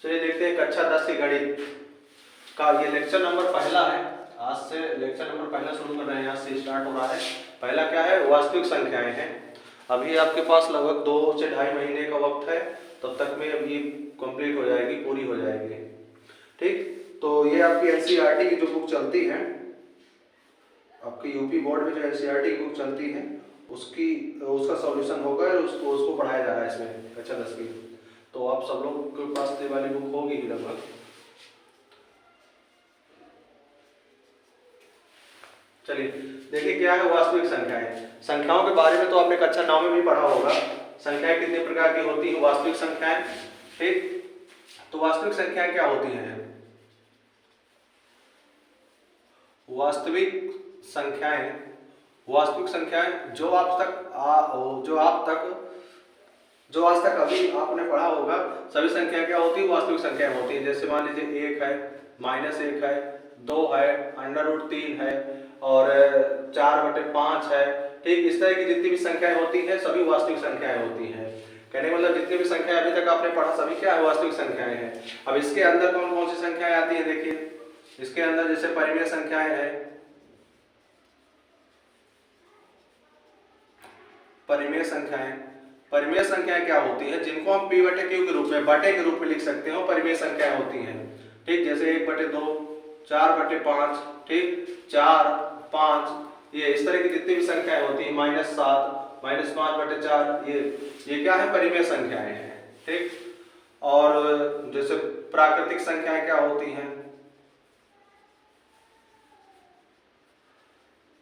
चलिए देखते हैं कक्षा 10 की गणित का ये लेक्चर नंबर पहला है। आज से लेक्चर नंबर पहला शुरू कर रहे हैं, आज से स्टार्ट हो रहा है। पहला क्या है? वास्तविक संख्याएं हैं। अभी आपके पास लगभग 2 से 2.5 महीने का वक्त है, तब तक में अभी कंप्लीट हो जाएगी, पूरी हो जाएगी। ठीक, तो ये आपकी एनसीईआरटी की जो बुक चलती है, आपकी यूपी बोर्ड में जो एनसीईआरटी की बुक चलती है उसका सॉल्यूशन होगा और उसको पढ़ाया जा रहा है इसमें कक्षा 10 की। तो आप सब लोग के पास ये वाली बुक होगी ही लगभग। चलिए देखिए क्या है वास्तविक संख्याएं। संख्याओं के बारे में तो आपने कक्षा 9 में भी पढ़ा होगा। संख्याएं कितने प्रकार की होती हैं? वास्तविक संख्याएं। ठीक, तो वास्तविक संख्याएं क्या होती हैं? वास्तविक संख्याएं जो आज तक अभी आपने पढ़ा होगा, सभी संख्या क्या होती है? वास्तविक संख्याएं होती है। जैसे मान लीजिए 1 है, -1 है, 2 है, √3 है और 4/5 है। ठीक, इस तरह की जितनी भी संख्याएं होती हैं सभी वास्तविक संख्याएं होती हैं। कहने का मतलब जितनी भी संख्याएं अभी तक आपने पढ़ा सभी क्या है? वास्तविक संख्याएं हैं। अब इसके अंदर कौन कौन सी संख्याएं आती है? देखिए इसके अंदर जैसे परिमेय संख्याएं है। परिमेय संख्याएं क्या होती है? जिनको हम p/q के रूप में, बटे के रूप में लिख सकते हो, परिमेय संख्याएं होती हैं। ठीक, जैसे 1/2, 4/5, ठीक, 4, 5, ये इस तरह की जितनी भी संख्याएं होती हैं, -7, -5/4, ये क्या है? परिमेय संख्याएं हैं। ठीक, और जैसे प्राकृतिक संख्याएं क्या होती हैं?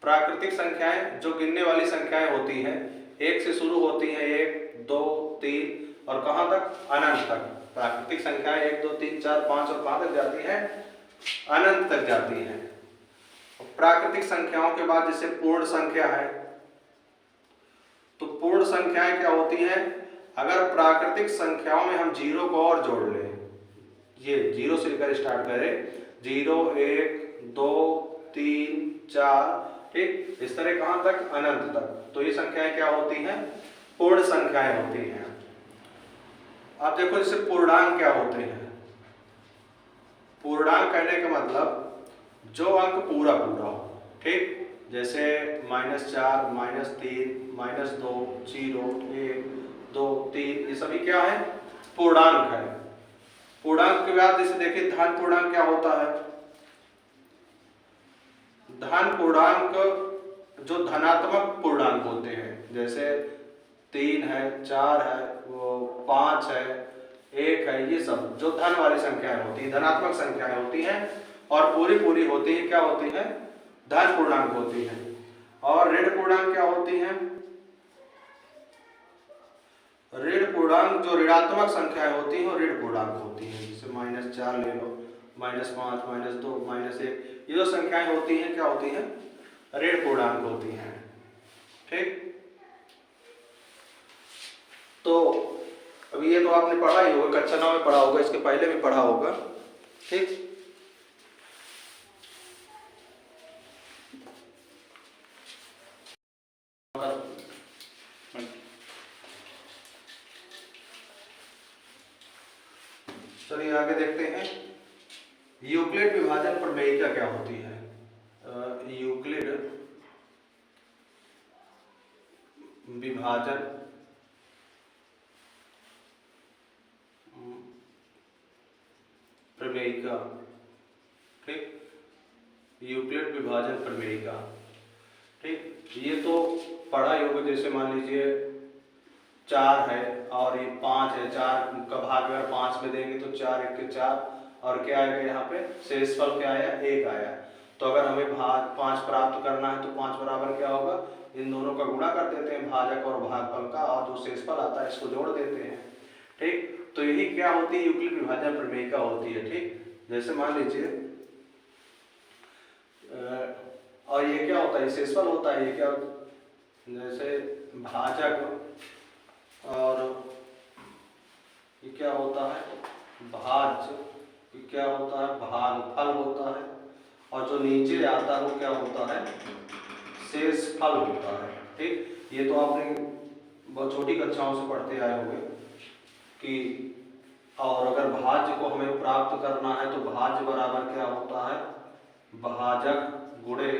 प्राकृतिक संख्याएं जो गिनने वाली संख्याएं होती हैं, 1 से शुरू होती हैं, 1, 2, 3 और कहां तक? अनंत तक। प्राकृतिक संख्याएं 1, 2, 3, 4, 5 और कहां तक जाती हैं? अनंत तक जाती हैं। प्राकृतिक संख्याओं के बाद जैसे पूर्ण संख्या है, तो पूर्ण संख्याएं क्या होती हैं? अगर प्राकृतिक संख्याओं में हम जीरो को और जोड़ लें, ये जीरो से लेकर स्टार्ट करें, 0, 1, 2, 3, 4, ठीक, इस तरह कहां तक? अनंत तक। तो ये संख्याएं क्या होती हैं? पूर्ण संख्याएं होती हैं। आप देखो जैसे पूर्णांक क्या होते हैं? पूर्णांक कहने का मतलब जो अंक पूरा पूरा हो। ठीक, जैसे -4, -3, -2, 0, 1, 2, 3, ये सभी क्या है? पूर्णांक है। पूर्णांक के बाद जैसे देखिए धन पूर्णांक क्या होता है? धन पूर्णांक जो धनात्मक पूर्णांक होते हैं, जैसे 3 है, 4 है, 5 है, 1 है, ये सब जो धन वाली संख्याएं होती हैं, धनात्मक संख्याएं होती हैं और पूरी होती है क्या होती है? धन पूर्णांक होती है। और ऋण पूर्णांक क्या होती हैं? ऋण पूर्णांक जो ऋणात्मक संख्याएं होती हैं वो ऋण पूर्णांक होती हैं। जैसे -4 ले लो, -5, -2, -1, ये जो संख्याएं होती हैं क्या होती हैं? ऋण पूर्णांक होती हैं। ठीक, तो अभी ये तो आपने पढ़ा ही होगा, कक्षा 9 में पढ़ा होगा, इसके पहले भी पढ़ा होगा। ठीक, चलिए आगे देखते हैं। यूक्लिड विभाजन प्रमेयिका क्या होती है? यूक्लिड विभाजन प्रमेयिका। ठीक, यूक्लिड विभाजन प्रमेयिका। ठीक, ये तो पढ़ा ही होगा। जैसे मान लीजिए 4 है और ये 5 है, 4 का भाग अगर 5 में देंगे तो 4 1 के 4 और क्या आएगा यहाँ पे? शेषफल क्या आया? 1 आया। तो अगर हमें भाग 5 प्राप्त करना है तो 5 बराबर क्या होगा? इन दोनों का गुणा कर देते हैं, भाजक और भागफल का, और जो शेषफल आता है इसको जोड़ देते हैं। ठीक, तो यही क्या होती है? यूक्लिड विभाजन प्रमेयिका होती है। ठीक, जैसे मान लीजिए और ये क्या होता है? शेषफल होता है। ये क्या? जैसे भाजक और ये क्या होता है? भाज्य। ये क्या होता है? भागफल होता है। और जो नीचे आता है वो क्या होता है? शेषफल होता है। ठीक, ये तो आपने बहुत छोटी कक्षाओं से पढ़ते आए होंगे कि और अगर भाज्य को हमें प्राप्त करना है तो भाज्य बराबर क्या होता है, भाजक गुणे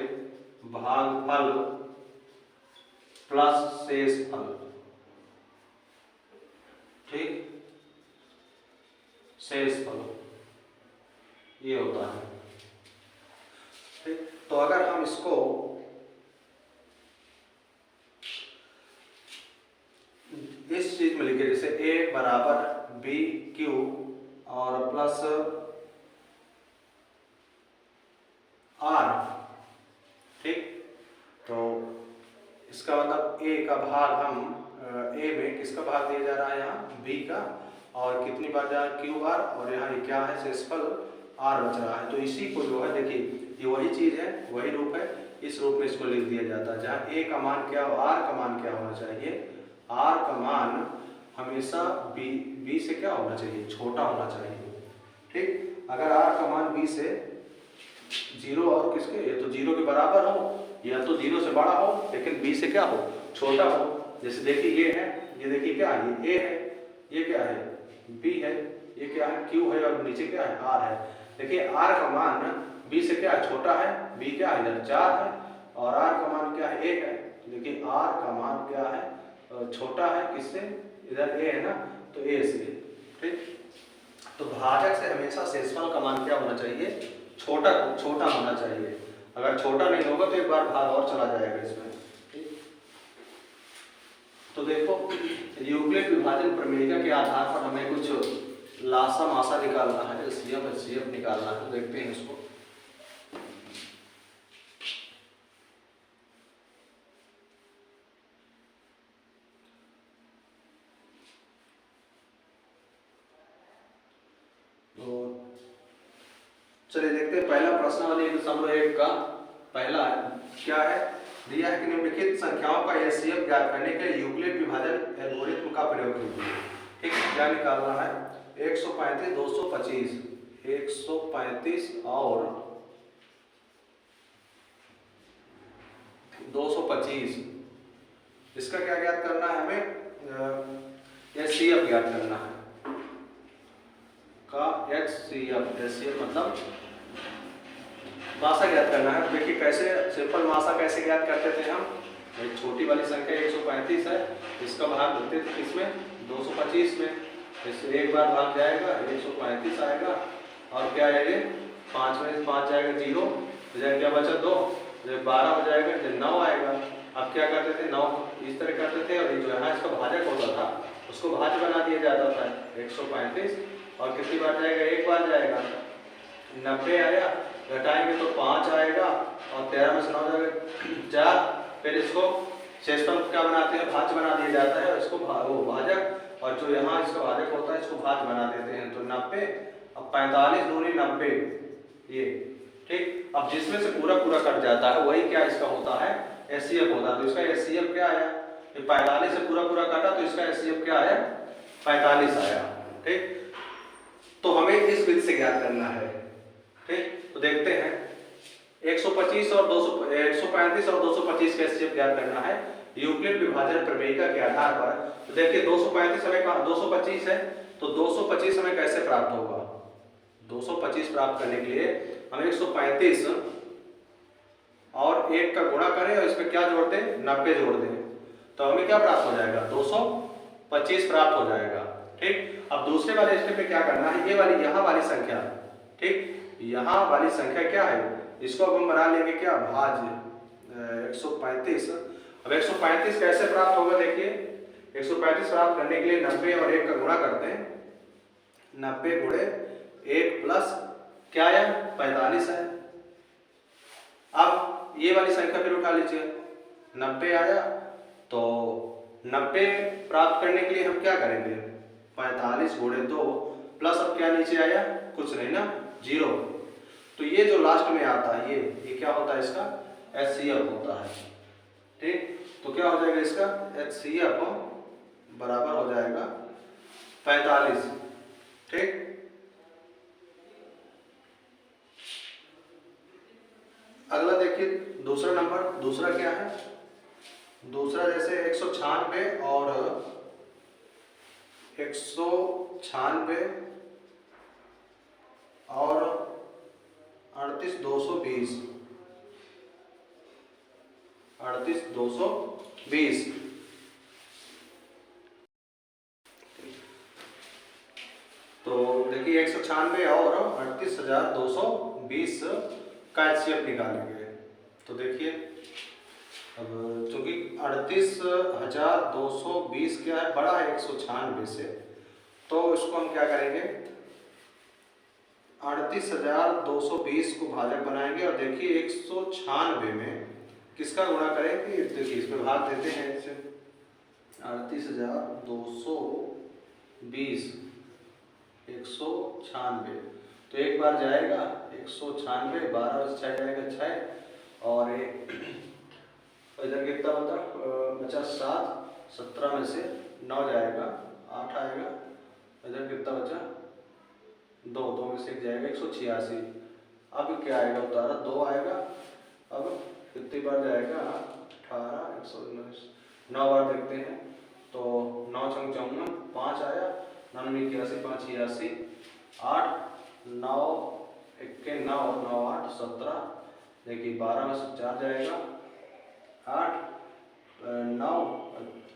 भागफल प्लस शेषफल। ठीक, शेषफल ये होता है। ठीक, तो अगर हम इसको इस चीज में लिखे, जैसे a बराबर बी क्यू और प्लस आर, ठीक, तो इसका मतलब a का भाग हम a में किसका भाग दिया जा रहा है, यहाँ b का, और कितनी बार जा रहा है, q बार, और यहाँ ये क्या है, शेषफल r बच रहा है। तो इसी को जो है देखिए, ये वही चीज है, वही रूप है, इस रूप में इसको लिख दिया जाता है, जहाँ a का मान क्या हो, r का मान क्या होना चाहिए, r का मान हमेशा b से क्या होना चाहिए, छोटा होना चाहिए। ठीक, अगर r का मान b से 0 और किसके, ये तो 0 के बराबर हो या तो 0 से बड़ा हो, लेकिन b से क्या हो, छोटा हो। जैसे देखिए ये है, ये देखिए क्या है, ये a है, ये क्या है, b है, ये क्या है, q है, और नीचे क्या है, r है। देखिए r का मान b से क्या है, छोटा है, b क्या है, इधर 4 है, और r का मान क्या है, 1 है, लेकिन r का मान क्या है, छोटा है, किससे, इधर a है ना, तो a से। ठीक, तो भाजक से हमेशा शेषफल का मान क्या होना चाहिए, छोटा होना चाहिए। अगर छोटा नहीं होगा तो एक बार भाग और चला जाएगा इसमें। ठीक, तो देखो यूक्लिड विभाजन प्रमेय के आधार पर हमें कुछ लासा मासा निकालना है, एलसीएम एचसीएफ निकालना है, तो देखते हैं इसको। चलिए देखते हैं, पहला प्रश्नावली 1.1 का पहला है, क्या है, दिया है कि निम्नलिखित संख्याओं का एचसीएफ ज्ञात करने के लिए यूक्लिड विभाजन एल्गोरिथम का प्रयोग कीजिए। ठीक, क्या निकालना है, 135 225 135 और 225, इसका क्या ज्ञात करना है, हमें एचसीएफ ज्ञात करना है, का एचसीएफ मतलब मासा ज्ञात करना है। देखिए कैसे, सिंपल मासा कैसे ज्ञात करते थे हम, एक छोटी वाली संख्या 135 है, इसका भाग देते थे किसमें, 225 में, इससे एक बार भाग जाएगा 135 आएगा, और क्या है ये 5 में 5 जाएगा 0, तो क्या बचा 2, जब 12 हो जाएगा, जब 9 आएगा। अब क्या करते थे, 9 इस तरह करते थे, और ये जो है इसका भाजक होता था उसको भाज्य बना दिया जाता था 135, और कितनी बार जाएगा, एक बार जाएगा, 90 आया, घटाएंगे तो 5 आएगा, और 13 में से 9 जाएगा 4, फिर इसको शेषफल क्या बनाते हैं, भाज्य बना दिया जाता है, और इसको वो भाजक, और जो यहाँ इसका भाजक होता है इसको भाज्य बना देते हैं, तो 90, अब 45 दूनी 90 ये। ठीक, अब जिसमें से पूरा कट जाता है वही क्या इसका होता है, एचसीएफ होता है। तो इसका एचसीएफ क्या आया, 45 से पूरा कटा, तो इसका एचसीएफ क्या आया, 45 आया। ठीक, तो हमें इस विधि से ज्ञात करना है। ठीक, तो देखते हैं 135 और 225 का एचसीएफ ज्ञात करना है यूक्लिड विभाजन प्रमेय के आधार पर। तो देखिए 235 हमें 225 है, तो 225 हमें कैसे प्राप्त होगा, 225 प्राप्त करने के लिए हम 135 और 1 का गुणा करें, और इसमें क्या जोड़ दें, 90 जोड़ दें, तो हमें क्या प्राप्त हो जाएगा, 225 प्राप्त हो जाएगा। ठीक, अब दूसरे वाले स्टेप में क्या करना है, ये वाली यहाँ वाली संख्या, ठीक, यहाँ वाली संख्या क्या है, इसको अब हम बना लेंगे क्या, भाज्य 135। अब 135 कैसे प्राप्त होगा, देखिए 135 प्राप्त करने के लिए 90 और 1 का गुणा करते हैं, 90 गुणे 1 प्लस क्या है, 45 है। अब ये वाली संख्या फिर उठा लीजिए, 90 आया, तो 90 प्राप्त करने के लिए हम क्या करेंगे, 45 गुणे 2 प्लस, अब क्या नीचे आया, कुछ नहीं ना, 0, तो ये जो लास्ट में आता है ये क्या होता है, इसका एचसीएफ होता है। ठीक, तो क्या हो जाएगा, इसका एचसीएफ बराबर हो जाएगा 45। ठीक, अगला देखिए दूसरा नंबर, दूसरा क्या है, दूसरा जैसे 196 और 196 और 38,220, 38,220। तो देखिए 196 और 38,220 का HCF निकालेंगे। तो देखिए अब चूंकि 38,220 क्या है, बड़ा है 196 से, तो इसको हम क्या करेंगे, 38,220 को भाजक बनाएंगे और देखिए 196 में किसका गुणा करेंगे, देखिए इसमें भाग देते हैं इसे, 38,220 196, तो एक बार जाएगा 196, 12 से 6 जाएगा 6, और इधर कितना होता बचा 7, 17 में से 9 जाएगा 8 आएगा, इधर कितना बचा 2, 2 में से 1 जाएगा 186। अब क्या आएगा उतारा 2 आएगा, अब कितनी बार जाएगा 18, 119, 9 बार देखते हैं, तो 9 छंग 54, 5 आया, 99, 81, 5, 86, 8, 9, 1 9, 9 8 17, देखिए 12 में से 4 जाएगा 8, 9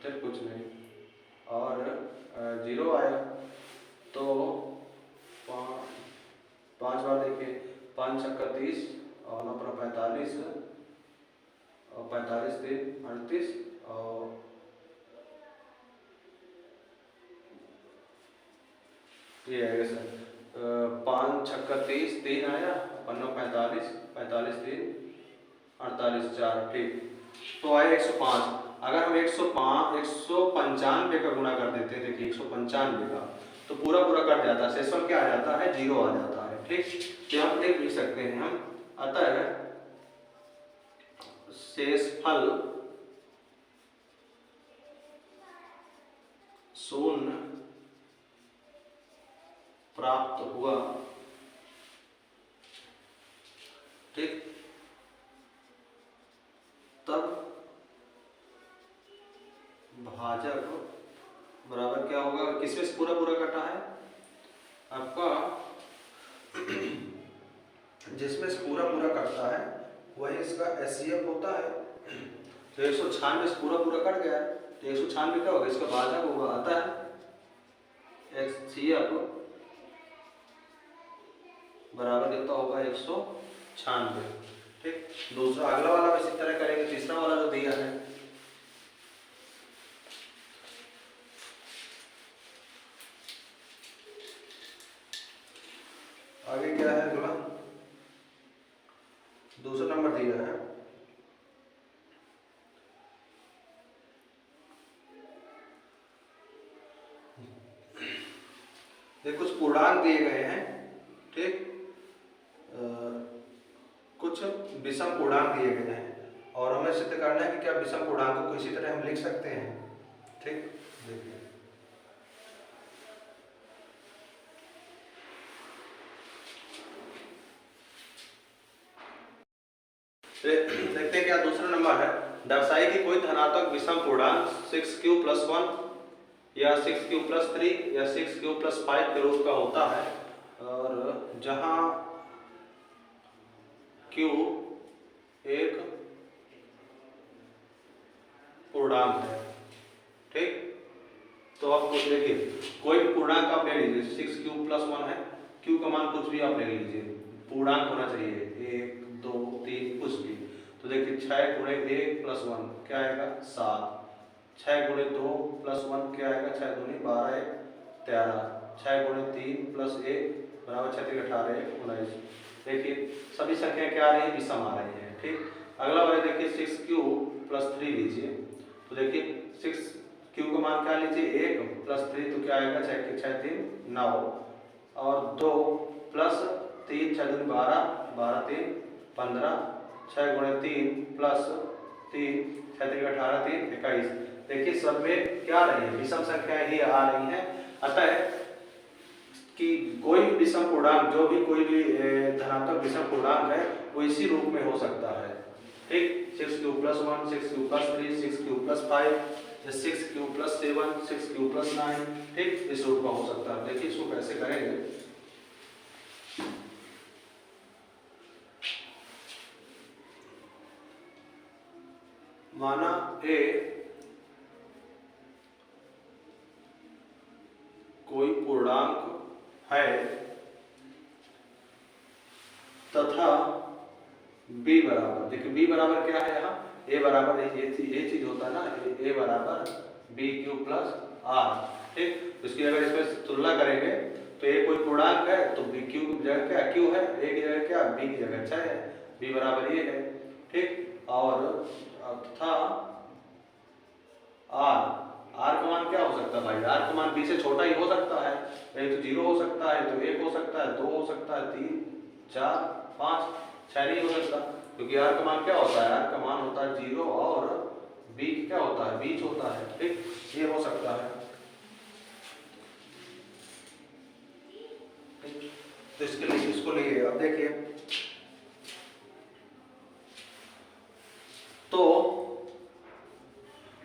फिर कुछ नहीं, और 0 आया, तो 5 बार देखिए, 5 छक्का 30 और 9 पर 45, और 45 3 38, और ये आएगा सर 5 छक्का 30, 3 आया, 9 45, 45 3 48 4, ठीक। तो आया 105। अगर हम 195 का गुणा कर देते हैं, देखिए 195 का, तो पूरा पूरा कट जाता है, शेषफल क्या आ जाता है, 0 आ जाता है, ठीक। तो हम लिख सकते हैं हम, अतः शेषफल 0 प्राप्त हुआ, ठीक। तब भाजक बराबर क्या होगा, किसमें से पूरा पूरा कटा है आपका, जिसमें से पूरा पूरा कटता है वही इसका HCF होता है। तो 196 से पूरा पूरा कट गया, तो 196 क्या होगा, इसका भाजक होगा, अतः HCF बराबर कितना होगा 196, ठीक। दूसरा अगला वाला भी इसी तरह करेंगे, तीसरा वाला जो दिया है, आगे क्या है अगला, दूसरा नंबर दिया है, ये कुछ पूर्णांक दिए गए हैं, ठीक, कुछ विषम पूर्णांक दिए गए हैं, और हमें सिद्ध करना है कि क्या विषम पूर्णांकों को इसी तरह हम लिख सकते हैं, ठीक। देखिए देखते हैं क्या दूसरा नंबर है, दर्शाई कि कोई धनात्मक विषम पूर्णांक 6q + 1 या 6q + 3 या 6q + 5 के रूप का होता है, और जहां q एक पूर्णांक है, ठीक। तो आप कुछ देखिए, कोई भी पूर्णांक आप ले लीजिए, 6q + 1 है, q का मान कुछ भी आप ले लीजिए, पूर्णांक होना चाहिए 1 2 3 कुछ भी। तो देखिए 6 × 1 + 1 क्या आएगा 7, 6 × 2 + 1 क्या आएगा 6 × 2 12 1 13, 6 × 3 + 1 बराबर 6 × 18 1 19। देखिए सभी संख्या क्या आ रही है, विषम आ रही है, ठीक। अगला वाला देखिए 6q + 3 लीजिए, तो देखिए 6q का मान क्या लीजिए 1 + 3, तो क्या आएगा 6 × 3 9, और 2 + 3 6 × 2 12 12 3 15, 6 × 3 + 3 6 × 18 3 21। देखिए सब में क्या आ रही है, विषम संख्याएं ही आ रही हैं, अतः कि कोई विषम पूर्णांक, जो भी कोई भी धनात्मक विषम पूर्णांक है वो इसी रूप में हो सकता है, ठीक। 6q + 1 6q + 3 6q + 5 या 6q + 7 6q + 9, ठीक, इस रूप का हो सकता है। देखिए इसको कैसे करेंगे, माना ए कोई पूर्णांक है तथा b बराबर, देखिए b बराबर क्या है यहाँ, a बराबर ये चीज होता है ना, a बराबर बी क्यू प्लस आर। ठीक, इसकी अगर इसमें तुलना करेंगे तो a कोई पूर्णांक है तो b क्यू की जगह क्या q है, a की जगह क्या b की जगह 6 है, b बराबर ये है। ठीक, और तथा आर का मान क्या हो सकता है भाई, आर का मान बी से छोटा ही हो सकता है, तो 0 हो सकता है, तो 1 हो सकता है, 2 हो सकता है, 3 4 5 6 नहीं हो सकता, क्योंकि आर का मान क्या होता है, आर का मान होता है 0 और बी क्या होता है, बीच होता है। ठीक, ये हो सकता है। तो इसके लिए इसको लिए अब देखिए, तो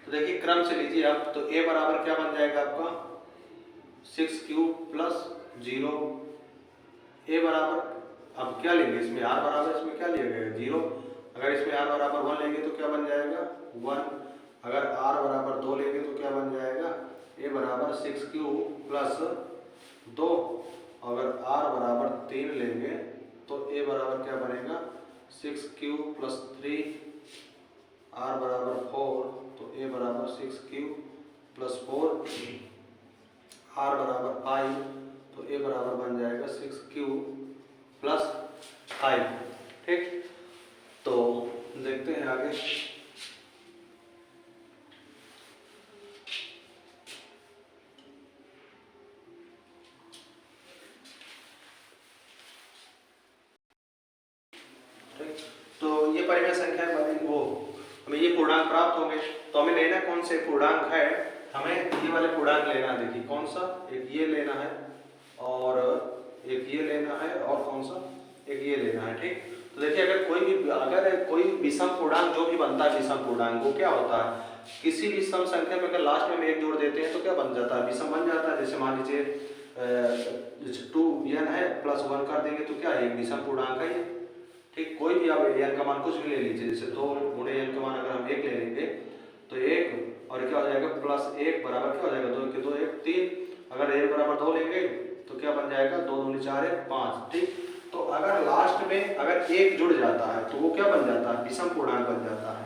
देखिए क्रम से लीजिए आप, तो a बराबर क्या बन जाएगा आपका 6q प्लस 0, a बराबर, अब क्या लेंगे इसमें r बराबर, इसमें क्या लिया गया 0, अगर इसमें r बराबर 1 लेंगे तो क्या बन जाएगा 1, अगर r बराबर 2 लेंगे तो क्या बन जाएगा a बराबर 6q प्लस 2, अगर r बराबर 3 लेंगे तो a बराबर क्या बनेगा 6q प्लस 3, r बराबर 4 तो a बराबर 6q प्लस 4, r बराबर 5 तो a बराबर बन जाएगा 6q प्लस 5। ठीक, तो देखते हैं आगे। ठीक, तो ये परिमेय संख्या वाली वो हमें ये पूर्णांक प्राप्त होंगे, तो हमें लेना कौन से पूर्णांक है, हमें ये वाले पूर्णांक लेना है। देखिए कौन सा, एक ये लेना है और एक ये लेना है और कौन सा, एक ये लेना है। ठीक, तो देखिए अगर कोई विषम पूर्णांक जो भी बनता है विषम पूर्णांक, वो क्या होता है, किसी भी सम संख्या में अगर लास्ट में हम एक जोड़ देते हैं तो क्या बन जाता है, विषम बन जाता है। जैसे मान लीजिए 2n है प्लस 1 कर देंगे तो क्या है, एक विषम पूर्णांक है ये। ठीक, कोई भी आप n का मान कुछ भी ले लीजिए, जैसे 2 गुणे n का मान अगर हम 1 ले लेंगे तो 1 और क्या हो जाएगा प्लस 1 बराबर क्या हो जाएगा 2 के 2 1 3, अगर n बराबर 2 लेंगे तो क्या बन जाएगा 2 दूनी 4 1 5। ठीक, तो अगर लास्ट में अगर एक जुड़ जाता है तो वो क्या बन जाता है, विषम पूर्णांक बन जाता है।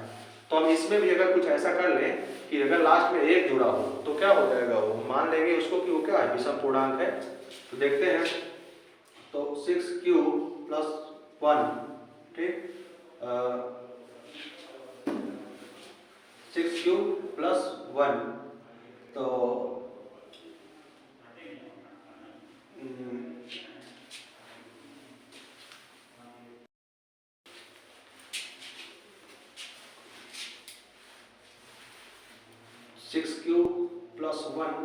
तो हम इसमें भी अगर कुछ ऐसा कर लें कि अगर लास्ट में एक जुड़ा हो तो क्या हो जाएगा, वो मान लेंगे उसको कि वो क्या है, विषम पूर्णांक है। तो देखते हैं, तो 6q प्लस 1, ठीक, 6q प्लस 1, तो 6q प्लस 1,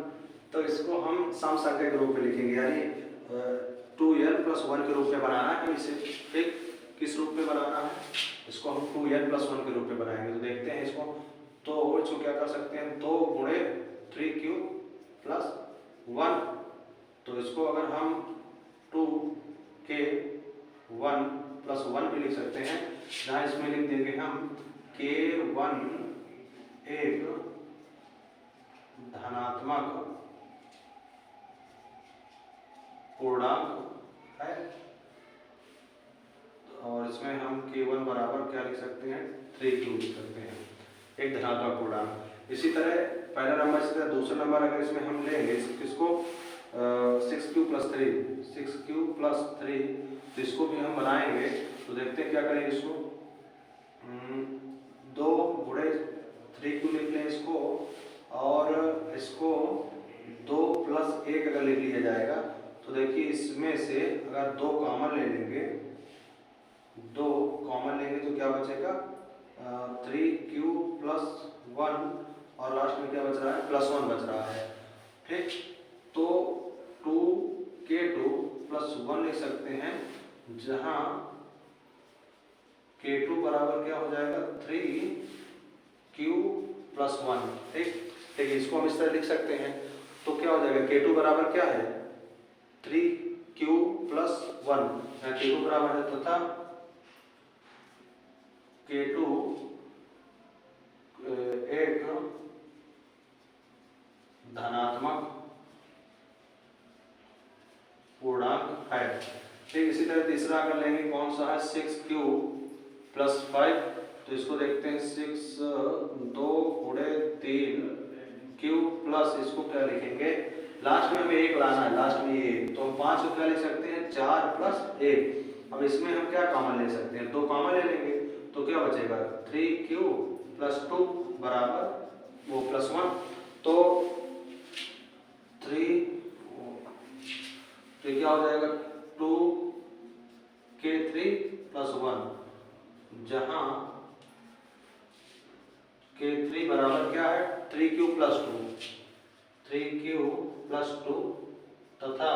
तो इसको हम सम संख्या के रूप में लिखेंगे, यानी 2n प्लस 1 के रूप में बनाना है इसे। ठीक, किस रूप में बनाना है, इसको हम 2n प्लस 1 के रूप में बनाएंगे। तो देखते हैं इसको, तो इसको क्या कर सकते हैं, 2 गुणे 3q प्लस 1, तो इसको अगर हम 2 के 1 प्लस 1 भी लिख सकते हैं, जहाँ इसमें लिख देंगे हम k1 एक धनात्मक पूर्णांक है, और इसमें हम k1 बराबर क्या लिख सकते हैं 3q लिख सकते हैं, एक धनात्मक पूर्णांक। इसी तरह पहला नंबर, इसी तरह दूसरा नंबर अगर इसमें हम लेंगे किसको 6q प्लस 3, 6q प्लस 3, तो इसको भी हम बनाएंगे। तो देखते हैं क्या करेंगे, इसको 2 गुणे 3q लिख लें इसको, और इसको 2 प्लस 1 अगर लिख लिया जाएगा तो देखिए इसमें से अगर 2 कॉमन ले लेंगे, 2 कॉमन लेंगे तो क्या बचेगा 3q प्लस 1, और लास्ट में क्या बच रहा है प्लस 1 बच रहा है। ठीक, तो 2k2 प्लस 1 लिख सकते हैं, जहां k2 बराबर क्या हो जाएगा 3q प्लस 1। ठीक, ठीक, इसको हम इस तरह लिख सकते हैं, तो क्या हो जाएगा k2 बराबर क्या है 3q प्लस 1, k2 बराबर है तथा k2 पूर्णांक है। ठीक, इसी तरह तीसरा अगर लेंगे कौन सा है 6q + 5, तो इसको देखते हैं 6 2 गुणे 3 q प्लस इसको क्या लिखेंगे, लास्ट में हमें 1 लाना है, लास्ट में ये, तो हम 5 को क्या लिख सकते हैं 4 + 1। अब इसमें हम क्या कॉमन ले सकते हैं, 2 कॉमन ले लेंगे तो क्या बचेगा 3q + 2 बराबर वो +1, तो 3 तो क्या हो जाएगा 2k3 + 1, जहां k3 बराबर क्या है 3q + 2, 3q + 2 तथा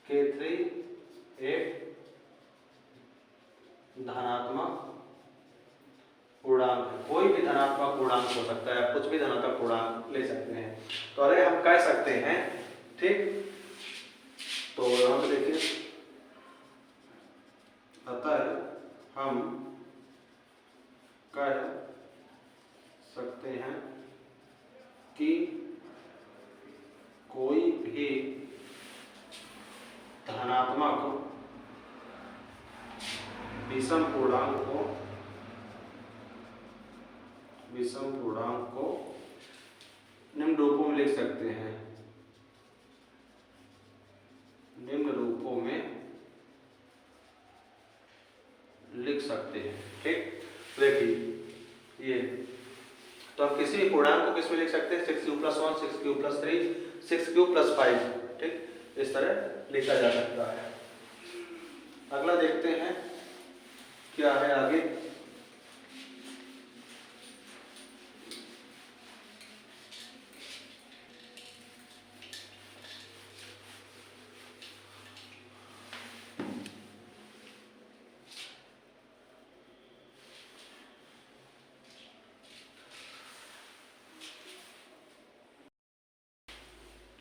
k3 एक धनात्मक पूर्णांक है। कोई भी धनात्मक पूर्णांक हो सकता है, कुछ भी धनात्मक पूर्णांक ले सकते हैं। तो अरे हम कह सकते हैं, ठीक, तो यहाँ पे देखिए, अतः हम कह सकते हैं कि कोई भी धनात्मक विषम पूर्णांक को निम्न रूपों में लिख सकते हैं, निम्न रूपों में लिख सकते हैं। ठीक, देखिए ये, तो आप किसी भी पूर्णांक को किस में लिख सकते हैं 6q + 1, 6q + 3, 6q + 5, ठीक, इस तरह लिखा जा सकता है। अगला देखते हैं क्या है आगे,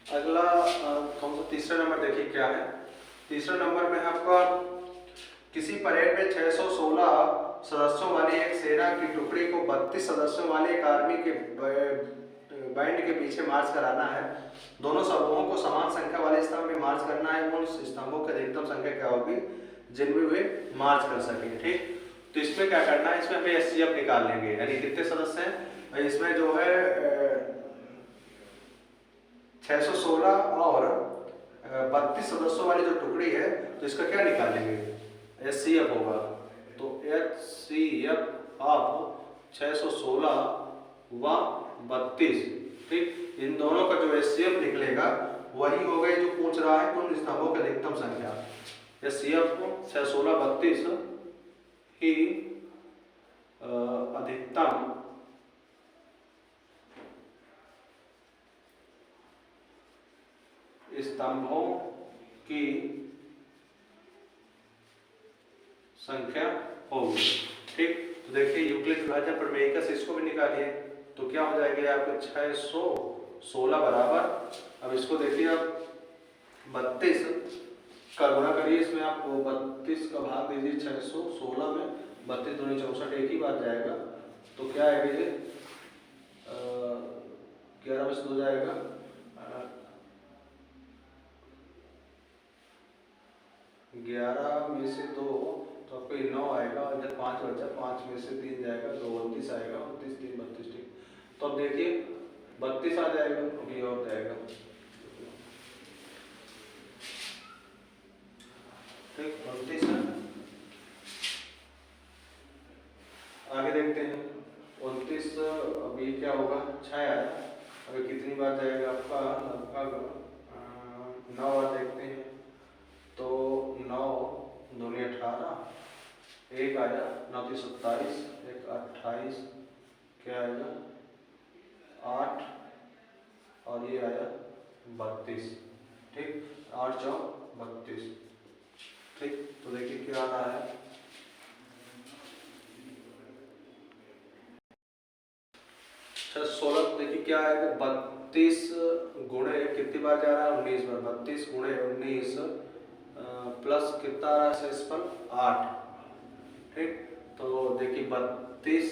अगला कौन सा तीसरा नंबर देखिए क्या है। तीसरा नंबर में आपका किसी परेड में 616 सदस्यों वाली एक सेना की टुकड़ी को 32 सदस्यों वाले एक आर्मी के बैंड के पीछे मार्च कराना है। दोनों समूहों को समान संख्या वाले स्तंभ में मार्च करना है। उन स्तंभों की अधिकतम संख्या क्या होगी जिनमें वे मार्च कर सकें। ठीक, तो इसमें क्या करना है, इसमें हमें एचसीएफ निकाल लेंगे, यानी कितने सदस्य हैं इसमें, जो है 616 और 32 सदस्यों वाली जो टुकड़ी है, तो इसका क्या निकालेंगे, एचसीएफ होगा। तो एचसीएफ ऑफ 616 व 32, ठीक, इन दोनों का जो एचसीएफ निकलेगा वही होगा जो पूछ रहा है उन स्तंभों की अधिकतम संख्या। एचसीएफ 616 32 ही अधिकतम स्तंभों की संख्या होगी। ठीक, तो देखिए यूक्लिड विभाजन प्रमेय से इसको भी निकालिए, तो क्या हो जाएगा आपको 616 बराबर, अब इसको देखिए आप 32 का गुणा करिए, इसमें आप 32 का भाग दीजिए 616 में, 32 दूनी 64 एक ही बात जाएगा, तो क्या आएगा ये 11 में से 2 जाएगा 11 में से 2, तो आपको 9 आएगा, इधर 5 बचा, 5 में से 3 जाएगा, 2 29 आएगा, 29 3 32। ठीक, तो अब देखिए 32 आ जाएगा, अभी और जाएगा। ठीक, 29 है। आगे देखते हैं 29, अभी क्या होगा 6 आया, अभी कितनी बार जाएगा आपका, लगभग 9 बार देखते हैं, तो 9 दूनी 18, एक आया 9 3 27, एक 28, क्या आएगा 8, और ये आया 32। ठीक, 8 4 32। ठीक, तो देखिए क्या आ रहा है, अच्छा 16, देखिए क्या आएगा 32 गुणे कितनी बार जा रहा है 19 बार, 32 गुणे 19 प्लस कितना आ रहा है शेषफल 8। ठीक, तो देखिए 32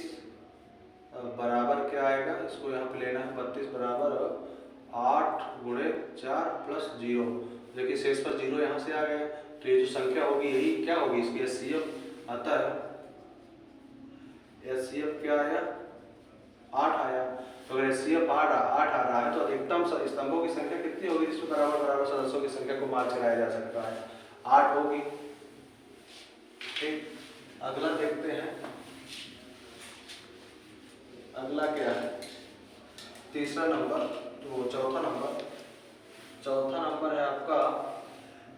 बराबर क्या आएगा, इसको यहाँ पे लेना है, 32 बराबर 8 गुणे 4 प्लस 0। देखिए शेष पर 0 यहाँ से आ गया, तो ये जो संख्या होगी यही क्या होगी इसकी एचसीएफ। अतः एचसीएफ क्या आया, 8 आया। तो अगर एचसीएफ 8 आ रहा है तो अधिकतम स्तंभों की संख्या कितनी होगी जिसमें बराबर बराबर सदस्यों की संख्या को मार चलाया जा सकता है, 8 होगी। ठीक, अगला देखते हैं, अगला क्या है, तीसरा नंबर, तो चौथा नंबर है आपका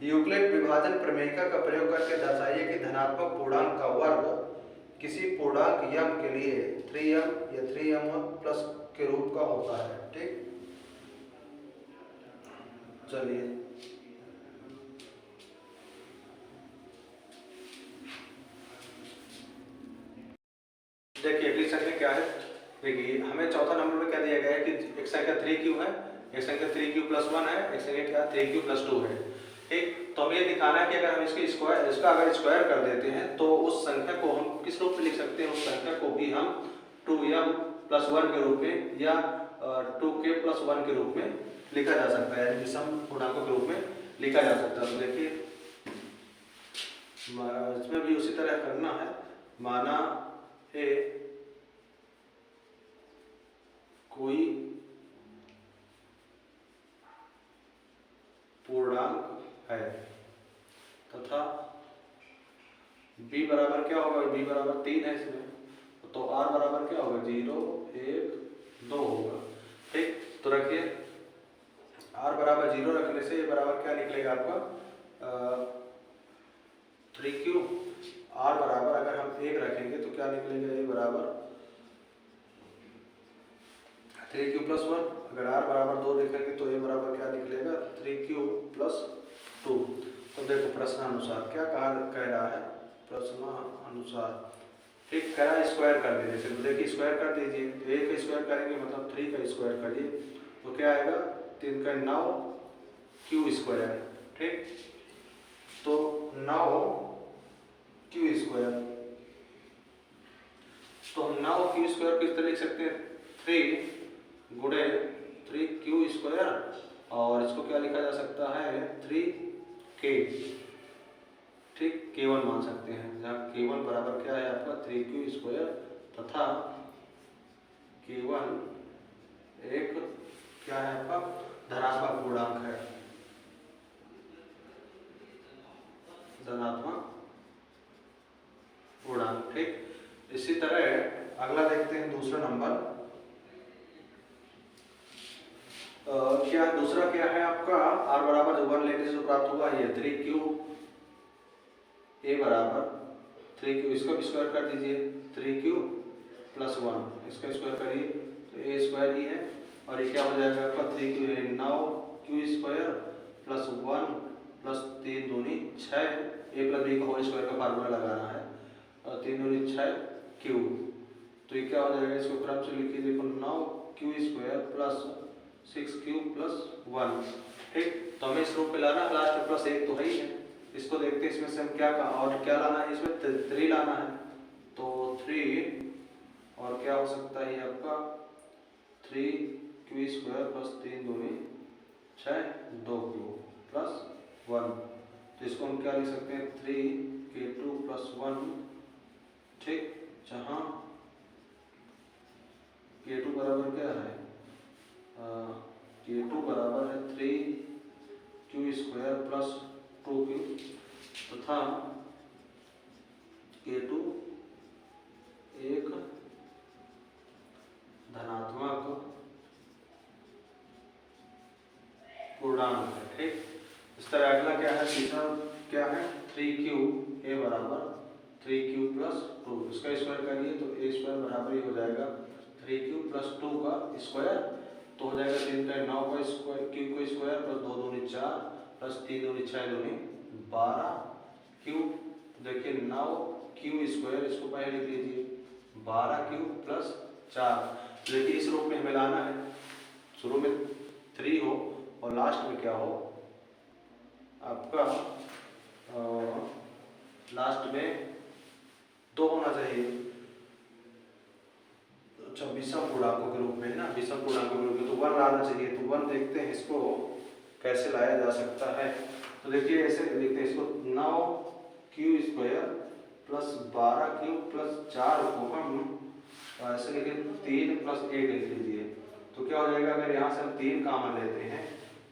यूक्लिड विभाजन प्रमेयिका का प्रयोग करके दर्शाइए कि धनात्मक पूर्णांक का वर्ग किसी पूर्णांक m के लिए 3m या 3m1 प्लस के रूप का होता है। ठीक, चलिए देखिए अगली संख्या क्या है। देखिए हमें चौथा नंबर में क्या दिया गया है कि एक संख्या 3q है, एक संख्या 3q+1 है, एक संख्या क्या 3q+2 है। ठीक, तो हमें ये दिखाना है कि अगर हम इसका अगर स्क्वायर कर देते हैं तो उस संख्या को हम किस रूप में लिख सकते हैं, उस संख्या को भी हम 2m+1 के रूप में या 2k+1 के रूप में लिखा जा सकता है, विषम पूर्णांकों के रूप में लिखा जा सकता है। तो देखिए इसमें भी उसी तरह करना है। माना ए कोई पूर्णांक है तथा b बराबर क्या होगा, b बराबर 3 है इसमें, तो r बराबर क्या होगा 0 1 2 होगा। ठीक, तो रखिए r बराबर 0 रखने से ये बराबर क्या निकलेगा आपका 3q। r बराबर अगर हम 1 रखेंगे तो क्या निकलेगा, ये बराबर 3q+1। अगर r बराबर 2 लिखेंगे तो ये बराबर क्या निकलेगा 3q+2। तो देखो प्रश्नानुसार क्या कह रहा है, प्रश्नानुसार ठीक कह रहा है स्क्वायर कर दीजिए। तो देखिए स्क्वायर कर दीजिए, तो 1 का स्क्वायर करेंगे मतलब 3 का स्क्वायर करिए तो क्या आएगा 3 का 9 q²। ठीक, तो 9 q², तो हम 9 q² किस तरह लिख सकते हैं 3 गुणे 3q² और इसको क्या लिखा जा सकता है 3k। ठीक, k1 मान सकते हैं, जहाँ k1 बराबर क्या है आपका 3q² तथा k1 एक क्या है आपका धनात्मक पूर्णांक है, धनात्मक पूर्णांक। ठीक, इसी तरह अगला देखते हैं दूसरा नंबर। दूसरा क्या है आपका r बराबर 1 लेने से जो प्राप्त हुआ ये 3q a बराबर 3q, इसका भी स्क्वायर कर दीजिए 3q+1, इसका स्क्वायर करिए तो a² ही है और ये क्या हो जाएगा आपका 3q है 9q² +1 + 3 दूनी 6, a+b का होल स्क्वायर का फार्मूला लगाना है और 3 दूनी 6q। तो ये क्या हो जाएगा, इसको क्रम से लिखिए, देखो 9q² + 6q+1। ठीक, तो हमें इस रूप में लाना, लास्ट में +1 तो है ही है, इसको देखते हैं इसमें से हम क्या और क्या लाना है, इसमें 3 लाना है तो 3 और क्या हो सकता है आपका 3q² + 3 दूनी 6 2q+1। तो इसको हम क्या लिख सकते हैं 3k2+1। ठीक, जहाँ k2 बराबर क्या है k2 बराबर है 3q² + 2q तथा k2 एक धनात्मक पूर्णांक है। ठीक, इस तरह अगला क्या है, तीसरा क्या है 3q a बराबर 3q+2, इसका स्क्वायर करिए तो a² बराबर ही हो जाएगा 3q+2 का स्क्वायर, तो हो जाएगा 3 का 9 का स्क्वायर q का स्क्वायर + 2 दूनी 4 + 3 दूनी 6 दूनी 12q। देखिए 9q², इसको पहले लिख लीजिए 12q+4। देखिए इस रूप में हमें लाना है, शुरू में 3 हो और लास्ट में क्या हो आपका लास्ट में 2 होना चाहिए। अच्छा विषम पूर्णांकों के रूप में है ना, विषम पूर्णांकों के रूप में तो 1 लाना चाहिए, तो 1 देखते हैं इसको कैसे लाया जा सकता है। तो देखिए ऐसे देखते हैं इसको 9q² प्लस 12q प्लस 4 को हम ऐसे लिखे 3 प्लस 1 लिख लीजिए। तो क्या हो जाएगा, अगर यहाँ से हम 3 कामन लेते हैं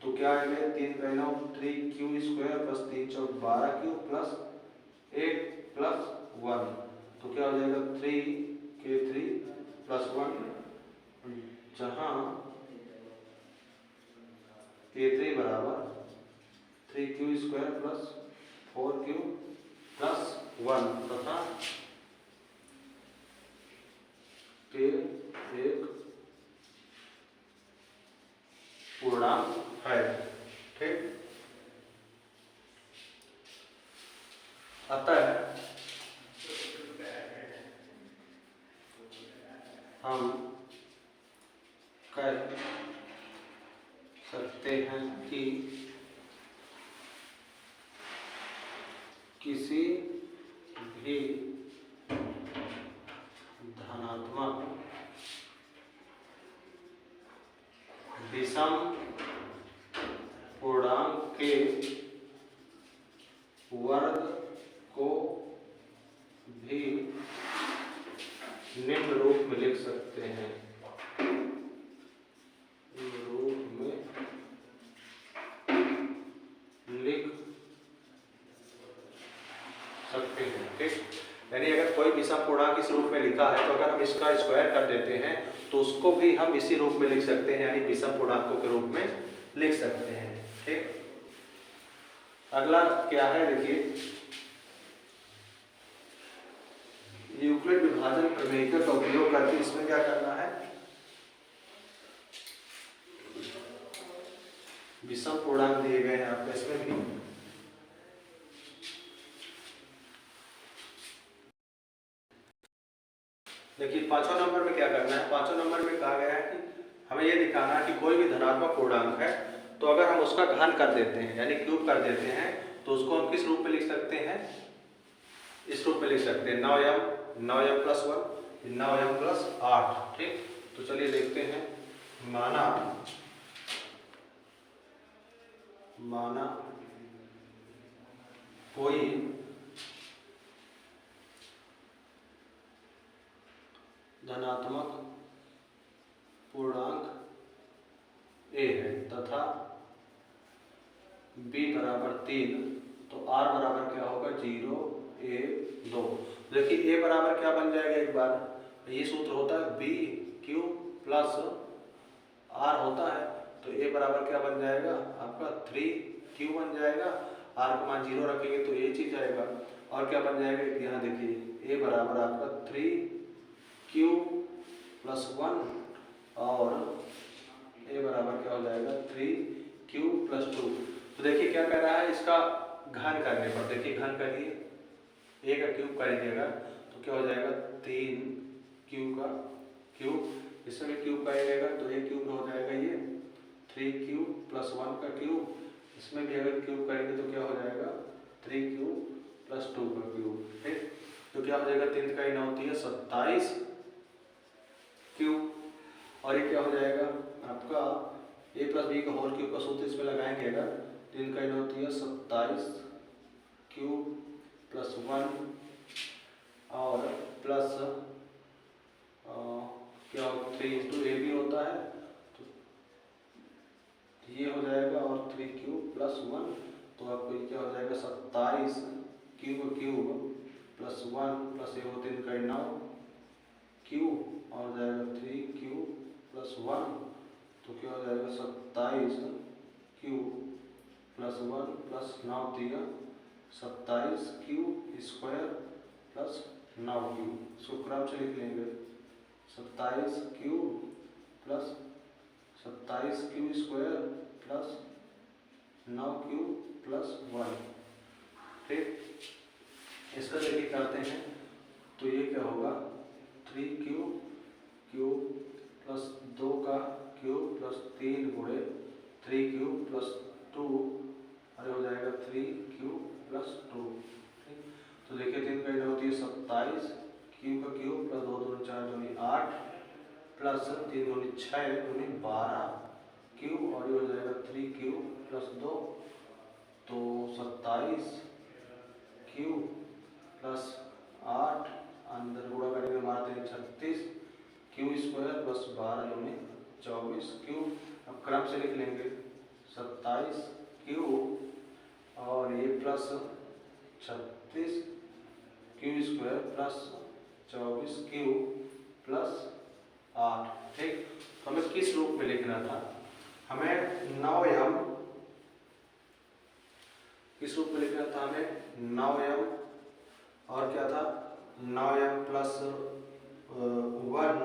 तो क्या आएगा 3 का 9 3q² प्लस 3 चौक 12q प्लस 1 प्लस 1। तो क्या हो जाएगा 3 प्लस 1, जहाँ k3 बराबर 3q² प्लस 4q प्लस 1 तथा k एक पूर्णांक है। ठीक, अतः हम कह सकते हैं कि किसी भी धनात्मक विषम पूर्णांक के वर्ग को भी निम्न रूप में लिख सकते हैं। रूप में लिख सकते हैं। ठीक, यानी अगर कोई विषम पूर्णांक इस रूप में लिखा है तो अगर हम इसका स्क्वायर कर देते हैं तो उसको भी हम इसी रूप में लिख सकते हैं, यानी विषम पूर्णांकों के रूप में लिख सकते हैं। ठीक, अगला क्या है देखिए, यूक्लिड विभाजन प्रमेय का उपयोग करके इसमें क्या करना है, विषम पूर्णांक दिए गए हैं आपको इसमें भी देखिए 5वां नंबर में क्या करना है। 5वां नंबर में कहा गया है कि हमें यह दिखाना है कि कोई भी धनात्मक पूर्णांक है तो अगर हम उसका घन कर देते हैं यानी क्यूब कर देते हैं तो उसको हम किस रूप में लिख सकते हैं, इस रूप में लिख सकते हैं 9m प्लस 1 9m प्लस 8। ठीक, तो चलिए देखते हैं। माना कोई धनात्मक पूर्णांक a है तथा b बराबर 3, तो r बराबर क्या होगा 0 1 2। देखिए a बराबर क्या बन जाएगा, एक बार ये सूत्र होता है bq प्लस r होता है, तो a बराबर क्या बन जाएगा आपका 3q बन जाएगा। r का मान 0 रखेंगे तो ये चीज आएगा, और क्या बन जाएगा यहाँ देखिए a बराबर आपका 3q प्लस 1 और a बराबर क्या हो जाएगा 3q प्लस 2। तो देखिए क्या कर रहा है, इसका घन करने पर देखिए घन करिए, a का क्यूब करेंगे तो क्या हो जाएगा 3q का क्यूब, इसमें भी क्यूब करेगा तो a क्यूब हो जाएगा ये 3q प्लस 1 का क्यूब, इसमें भी अगर क्यूब करेंगे तो क्या हो जाएगा 3q प्लस 2 का क्यूब। ठीक, तो क्या हो जाएगा 3 का 9 होती है 27 क्यूब, और ये क्या हो जाएगा आपका a प्लस बी का होल क्यूब का सूत्र इसमें लगाएंगे अगर 3 का 9 होती है 27 क्यूब प्लस 1 और प्लस क्या 3 इंटू ए भी होता है तो ये हो जाएगा और 3q प्लस 1, तो आपको क्या हो जाएगा 27 क्यूब प्लस 1 प्लस ये होते हैं 9 क्यूब और जाएगा 3q प्लस 1, तो क्या हो जाएगा 27 क्यूब प्लस 1 प्लस 9 दिया 27 क्यूब स्क्वायर प्लस 9 क्यूब, इसको क्रम से लिख लेंगे 27 cube plus 27 cube square plus 9 cube plus 1। ठीक, इसका देखिए करते हैं तो ये क्या होगा 3q क्यूब प्लस 2 का क्यूब प्लस 3 गुणे 3q प्लस 2, अरे हो जाएगा 3q प्लस 2। ठीक, तो देखिए 3 का होती है 27 क्यू का क्यूब प्लस 2 दूनी 4 दूनी 8 प्लस 3 दूनी 6 दूनी 12 क्यू और ये हो जाएगा 3Q प्लस 2 तो 27 क्यू प्लस 8 अंदर गुणा करेंगे मारते हैं 36 क्यू स्क्वायर प्लस 12 दूनी 24 क्यू। अब क्रम से लिख लेंगे 27 क्यू और ये plus 36 Q square plus 24 Q plus 8। ठीक, तो हमें किस रूप में लिखना था? हमें 9m किस रूप में लिखना था? हमें 9m और क्या था 9m प्लस 1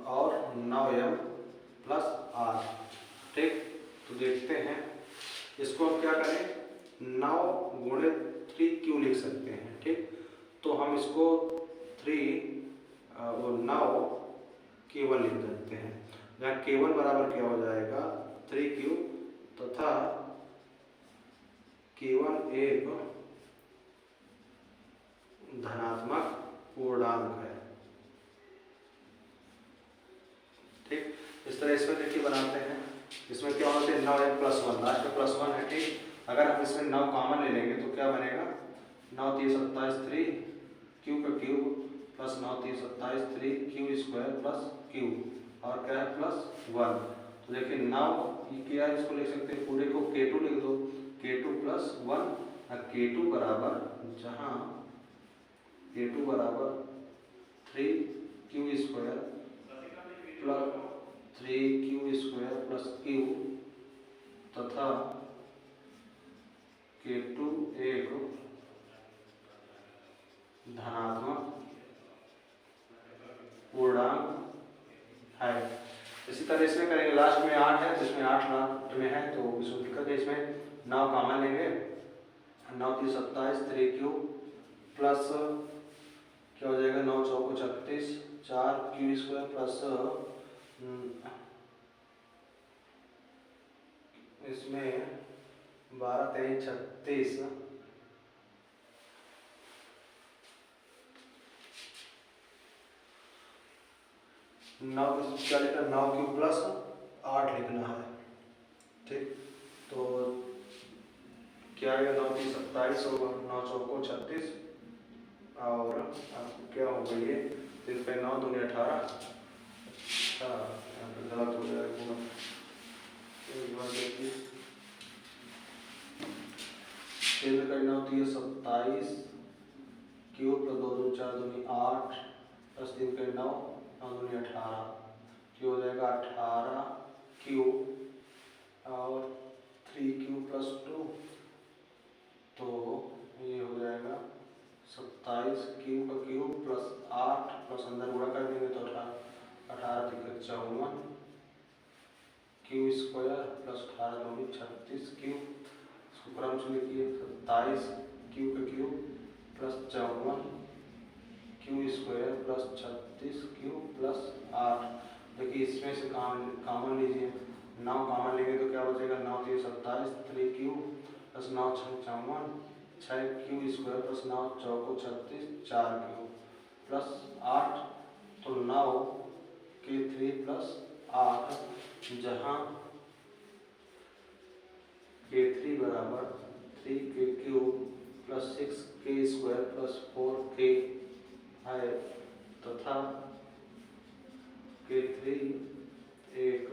और 9m प्लस 8। ठीक, तो देखते हैं इसको हम क्या करें 9 गुणे 3Q लिख सकते हैं। ठीक, तो हम इसको 3 और 9 K1 लिख देते हैं जहाँ K1 बराबर क्या हो जाएगा 3Q तथा K1 एक धनात्मक पूर्णांक है। ठीक, इस तरह इसमें देखिए बनाते हैं। इसमें क्या होता है 9m प्लस 1 लास्ट में प्लस 1 है। ठीक, अगर हम इसमें 9 कॉमन ले लेंगे तो क्या बनेगा 9 3 27 3 Q का cube plus 9 3 27 3 Q square plus Q और क्या है प्लस 1। तो देखिए 9 ये क्या है इसको लिख सकते हैं पूरे को K2 लिख दो K2 प्लस 1 और K2 बराबर जहाँ K2 बराबर 3Q square plus 3Q square plus Q तथा K2 एक धनात्मक पूर्णांक है। इसी तरह इसमें करेंगे लास्ट में 8 है जिसमें 8 लास्ट में है तो इसको दिक्कत है। इसमें 9 कॉमन लेंगे 9 3 27 3Q प्लस क्या हो जाएगा 9 चौको 36 4Q स्क्वायर प्लस इसमें 12 23 36 9 क्या लिखना 9Q प्लस 8 लिखना है। ठीक, तो क्या आएगा 9 3 27 होगा 9 चौको 36 और आपको क्या होगा ये 3 पे 9 दूनी 18। यहाँ पे गलत हो जाएगा पूरा। एक बार देखिए 3 का 9 3 27 क्यूब प्लस 2 2 4 दूनी 8 प्लस 3 का 9 9 दूनी 18 क्यू हो जाएगा 18 क्यू और 3Q प्लस 2 तो ये हो जाएगा 27 क्यू का क्यूब प्लस 8 प्लस अंदर गुणा कर देंगे तो 18 3 54 क्यू स्क्वायर प्लस 18 दूनी 36 क्यू। इसको क्रम से लिखिए 27 क्यू का cube plus 54 Q square plus 36 Q plus 8। देखिए इसमें से कॉमन लीजिए 9 कॉमन लेंगे तो क्या बचेगा 9 3 27 3Q plus 9 6 54 6Q square plus 9 चौको 36 4Q प्लस 8 तो 9 K3 प्लस 8 जहाँ K3 बराबर 3K cube plus 6K square plus 4K है तथा K3 एक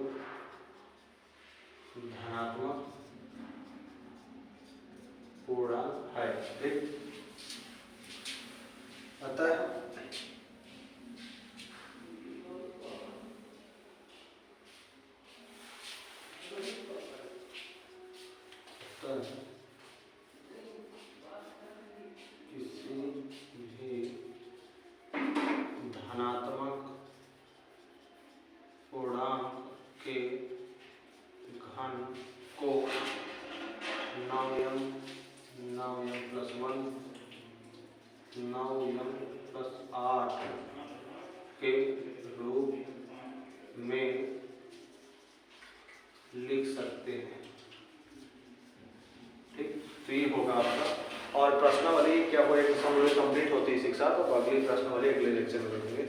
धनात्मक पूर्णांक है। ठीक, अतः किसी भी धनात्मक पूर्णांक के घन को 9m प्लस 1 9m प्लस 8 के रूप में लिख सकते हैं। ठीक, तो ये होगा आपका। और प्रश्नावली क्या हो एक कंप्लीट होती है शिक्षा तो अगली प्रश्नावली अगले लेक्चर में देखेंगे।